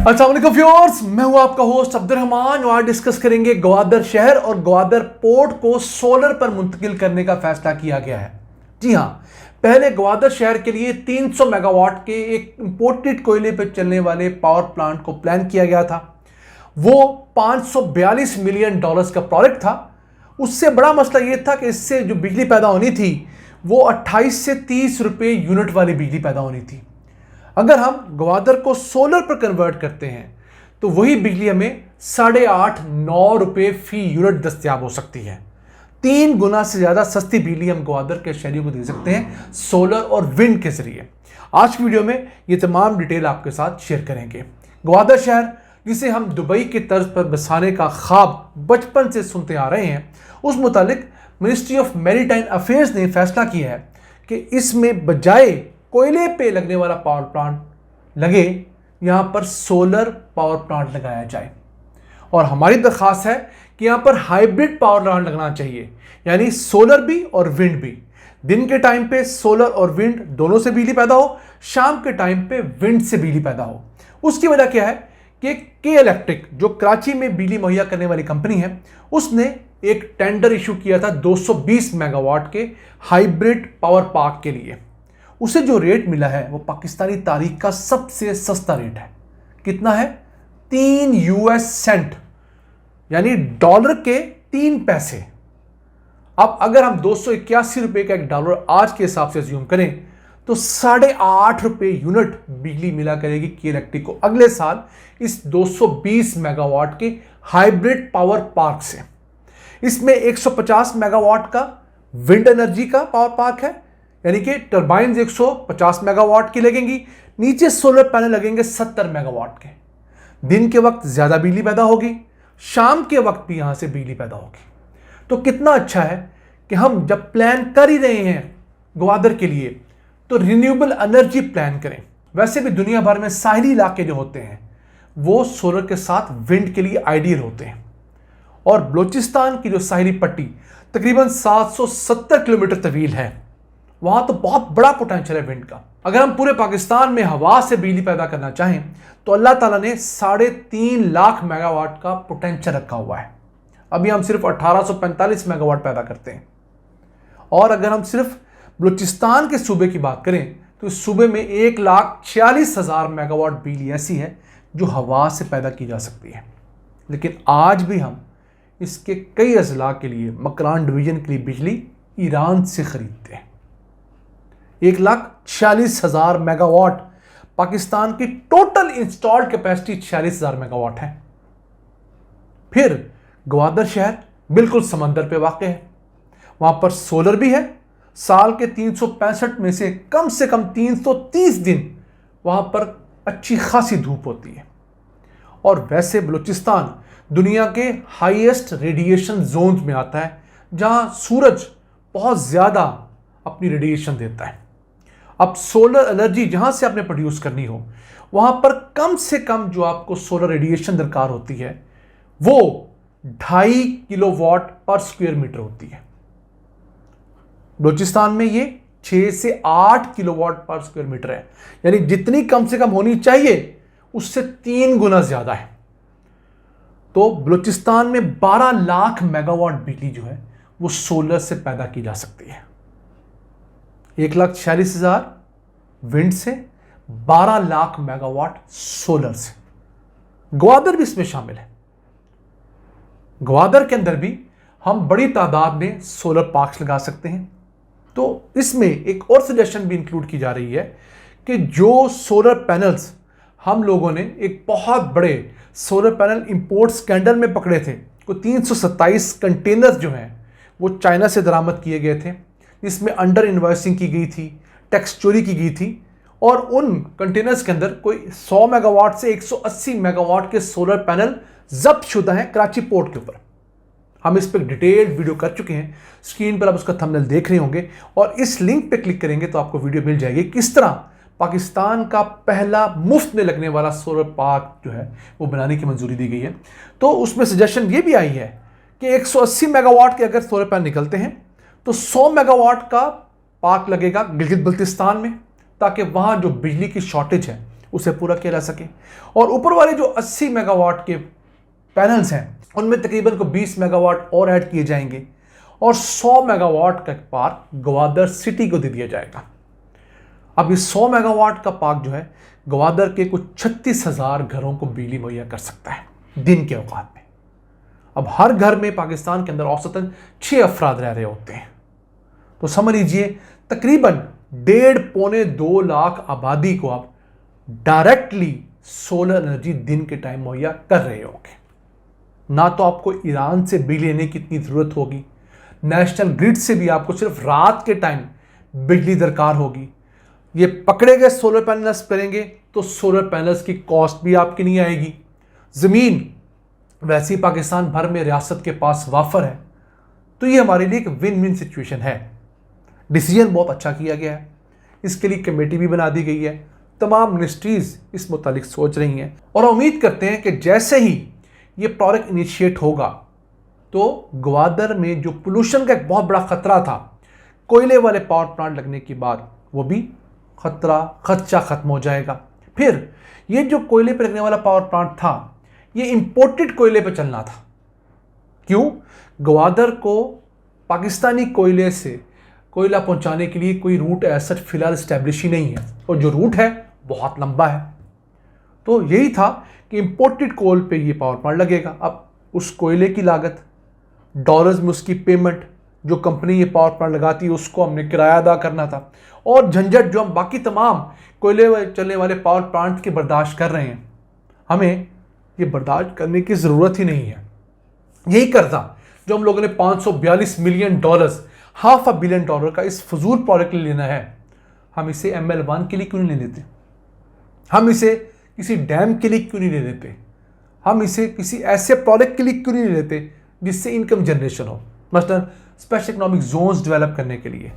अस्सलाम वालेकुम व्यूअर्स, मैं हूं आपका होस्ट अब्दुर्रहमान। आज डिस्कस करेंगे ग्वादर शहर और ग्वादर पोर्ट को सोलर पर मुंतकिल करने का फैसला किया गया है। जी हां, पहले ग्वादर शहर के लिए 300 मेगावाट के एक इंपोर्टेड कोयले पर चलने वाले पावर प्लांट को प्लान किया गया था। वो 542 मिलियन डॉलर्स का प्रोजेक्ट था। उससे बड़ा मसला यह था कि इससे जो बिजली पैदा होनी थी वो 28 से 30 रुपए यूनिट वाली बिजली पैदा होनी थी। अगर हम ग्वादर को सोलर पर कन्वर्ट करते हैं तो वही बिजली हमें 8.5-9 रुपए फी यूनिट दस्तयाब हो सकती है। 3 गुना से ज्यादा सस्ती बिजली हम ग्वादर के शहरियों को दे सकते हैं सोलर और विंड के जरिए। आज की वीडियो में ये तमाम डिटेल आपके साथ शेयर करेंगे। ग्वादर शहर, जिसे हम दुबई के तर्ज पर बसाने का ख्वाब बचपन से सुनते आ रहे हैं, उस मुतालिक मिनिस्ट्री ऑफ मैरीटाइम अफेयर्स ने फैसला किया है कि इसमें बजाय कोयले पे लगने वाला पावर प्लांट लगे, यहां पर सोलर पावर प्लांट लगाया जाए। और हमारी दरख्वास्त है कि यहां पर हाइब्रिड पावर प्लांट लगना चाहिए, यानी सोलर भी और विंड भी। दिन के टाइम पे सोलर और विंड दोनों से बिजली पैदा हो, शाम के टाइम पे विंड से बिजली पैदा हो। उसकी वजह क्या है कि के इलेक्ट्रिक, जो कराची में बिजली मुहैया करने वाली कंपनी है, उसने एक टेंडर इशू किया था 220 मेगावाट के हाइब्रिड पावर पार्क के लिए। उसे जो रेट मिला है वो पाकिस्तानी तारीख का सबसे सस्ता रेट है। कितना है? 3 यूएस सेंट, यानी डॉलर के 3 पैसे। अब अगर हम 281 रुपए का एक डॉलर आज के हिसाब से अज्यूम करें तो 8.5 रुपए यूनिट बिजली मिला करेगी की इलेक्ट्रिक को अगले साल इस 220 मेगावाट के हाइब्रिड पावर पार्क से। इसमें 150 मेगावाट का विंड एनर्जी का पावर पार्क है, यानी कि टर्बाइन 150 मेगावाट की लगेंगी, नीचे सोलर पैनल लगेंगे 70 मेगावाट के। दिन के वक्त ज्यादा बिजली पैदा होगी, शाम के वक्त भी यहां से बिजली पैदा होगी। तो कितना अच्छा है कि हम जब प्लान कर ही रहे हैं ग्वादर के लिए तो रिन्यूएबल एनर्जी प्लान करें। वैसे भी दुनिया भर में साहिली इलाके जो होते हैं वो सोलर के साथ विंड के लिए आइडियल होते हैं। और बलूचिस्तान की जो साहिली पट्टी तकरीबन 770 किलोमीटर तवील है, वहां तो बहुत बड़ा पोटेंशियल है विंड का। अगर हम पूरे पाकिस्तान में हवा से बिजली पैदा करना चाहें तो अल्लाह ताला ने 3.5 लाख मेगावाट का पोटेंशियल रखा हुआ है। अभी हम सिर्फ 1845 मेगावाट पैदा करते हैं। और अगर हम सिर्फ बलूचिस्तान के सूबे की बात करें तो इस सूबे में 1,46,000 मेगावाट बिजली ऐसी है जो हवा से पैदा की जा सकती है। लेकिन आज भी हम इसके कई अजला के लिए, मकरान डिवीजन के लिए बिजली ईरान से खरीदते हैं। 1,46,000 मेगावाट पाकिस्तान की टोटल इंस्टॉल्ड कैपेसिटी 46,000 मेगावाट है। फिर ग्वादर शहर बिल्कुल समंदर पे वाक़ है। वहां पर सोलर भी है। साल के 365 में से कम 330 दिन वहां पर अच्छी खासी धूप होती है। और वैसे बलूचिस्तान दुनिया के हाईएस्ट रेडिएशन जोन में आता है, जहां सूरज बहुत ज्यादा अपनी रेडिएशन देता है। अब सोलर एनर्जी जहां से आपने प्रोड्यूस करनी हो, वहां पर कम से कम जो आपको सोलर रेडिएशन दरकार होती है वो 2.5 किलोवाट पर स्क्वायर मीटर होती है। बलूचिस्तान में ये 6 से 8 किलोवाट पर स्क्वायर मीटर है, यानी जितनी कम से कम होनी चाहिए उससे 3 गुना ज्यादा है। तो बलूचिस्तान में 12 लाख मेगावाट बिजली जो है वो सोलर से पैदा की जा सकती है। 1,46,000 विंड से, 12 लाख मेगावाट सोलर से। ग्वादर भी इसमें शामिल है। ग्वादर के अंदर भी हम बड़ी तादाद में सोलर पार्क्स लगा सकते हैं। तो इसमें एक और सजेशन भी इंक्लूड की जा रही है कि जो सोलर पैनल्स हम लोगों ने एक बहुत बड़े सोलर पैनल इंपोर्ट स्कैंडल में पकड़े थे, को 327 कंटेनर्स जो हैं वो चाइना से दरामद किए गए थे, जिसमें अंडर इन्वॉइसिंग की गई थी, टैक्स चोरी की गई थी। और उन कंटेनर्स के अंदर कोई 100 मेगावाट से 180 मेगावाट के सोलर पैनल जब्त शुदा हैं कराची पोर्ट के ऊपर। हम इस पर डिटेल्ड वीडियो कर चुके हैं, स्क्रीन पर आप उसका थंबनेल देख रहे होंगे, और इस लिंक पे क्लिक करेंगे तो आपको वीडियो मिल जाएगी किस तरह पाकिस्तान का पहला मुफ्त में लगने वाला सोलर पार्क जो है वो बनाने की मंजूरी दी गई है। तो उसमें सजेशन ये भी आई है कि 180 मेगावाट के अगर सोलर पैनल निकलते हैं तो 100 मेगावाट का पार्क लगेगा गिलगित बल्तिस्तान में, ताकि वहां जो बिजली की शॉर्टेज है उसे पूरा किया जा सके। और ऊपर वाले जो 80 मेगावाट के पैनल्स हैं उनमें तकरीबन को 20 मेगावाट और ऐड किए जाएंगे और 100 मेगावाट का पार्क ग्वादर सिटी को दे दिया जाएगा। अब ये 100 मेगावाट का पार्क जो है ग्वादर के कुछ 36,000 घरों को बिजली मुहैया कर सकता है दिन के औकात में। अब हर घर में पाकिस्तान के अंदर औसतन 6 अफराद रह रहे होते हैं, तो समझ लीजिए तकरीबन 1.5-2 लाख आबादी को आप डायरेक्टली सोलर एनर्जी दिन के टाइम मुहैया कर रहे होंगे। ना तो आपको ईरान से बिजली लेने की इतनी ज़रूरत होगी, नेशनल ग्रिड से भी आपको सिर्फ रात के टाइम बिजली दरकार होगी। ये पकड़े गए सोलर पैनल्स करेंगे तो सोलर पैनल्स की कॉस्ट भी आपकी नहीं आएगी। ज़मीन वैसे ही पाकिस्तान भर में रियासत के पास वाफर है, तो ये हमारे लिए एक विन विन सिचुएशन है। डिसीजन बहुत अच्छा किया गया है, इसके लिए कमेटी भी बना दी गई है, तमाम मिनिस्ट्रीज इस मुतालिक सोच रही हैं और उम्मीद करते हैं कि जैसे ही ये प्रोजेक्ट इनिशिएट होगा तो ग्वादर में जो पोल्यूशन का एक बहुत बड़ा खतरा था कोयले वाले पावर प्लांट लगने के बाद, वो भी खदशा खत्म हो जाएगा। फिर ये जो कोयले पर लगने वाला पावर प्लांट था ये इंपोर्टेड कोयले पे चलना था। क्यों? ग्वादर को पाकिस्तानी कोयले से कोयला पहुंचाने के लिए कोई रूट ऐसा फिलहाल इस्टेब्लिश ही नहीं है, और जो रूट है बहुत लंबा है। तो यही था कि इंपोर्टेड कोल पे ये पावर प्लांट लगेगा। अब उस कोयले की लागत, डॉलर्स में उसकी पेमेंट, जो कंपनी ये पावर प्लांट लगाती है उसको हमने किराया अदा करना था, और झंझट जो हम बाकी तमाम कोयले चलने वाले पावर प्लांट के बर्दाश्त कर रहे हैं, हमें ये बर्दाश्त करने की ज़रूरत ही नहीं है। यही कर्जा जो हम लोगों ने $542 मिलियन, $500 बिलियन का इस फजूल प्रोजेक्ट के लिए लेना है, हम इसे ML1 के लिए क्यों नहीं ले लेते? हम इसे किसी डैम के लिए क्यों नहीं ले लेते? हम इसे किसी ऐसे प्रोजेक्ट के लिए क्यों नहीं ले लेते जिससे इनकम जनरेशन हो, मसलन स्पेशल इकोनॉमिक जोन्स डेवलप करने के लिए।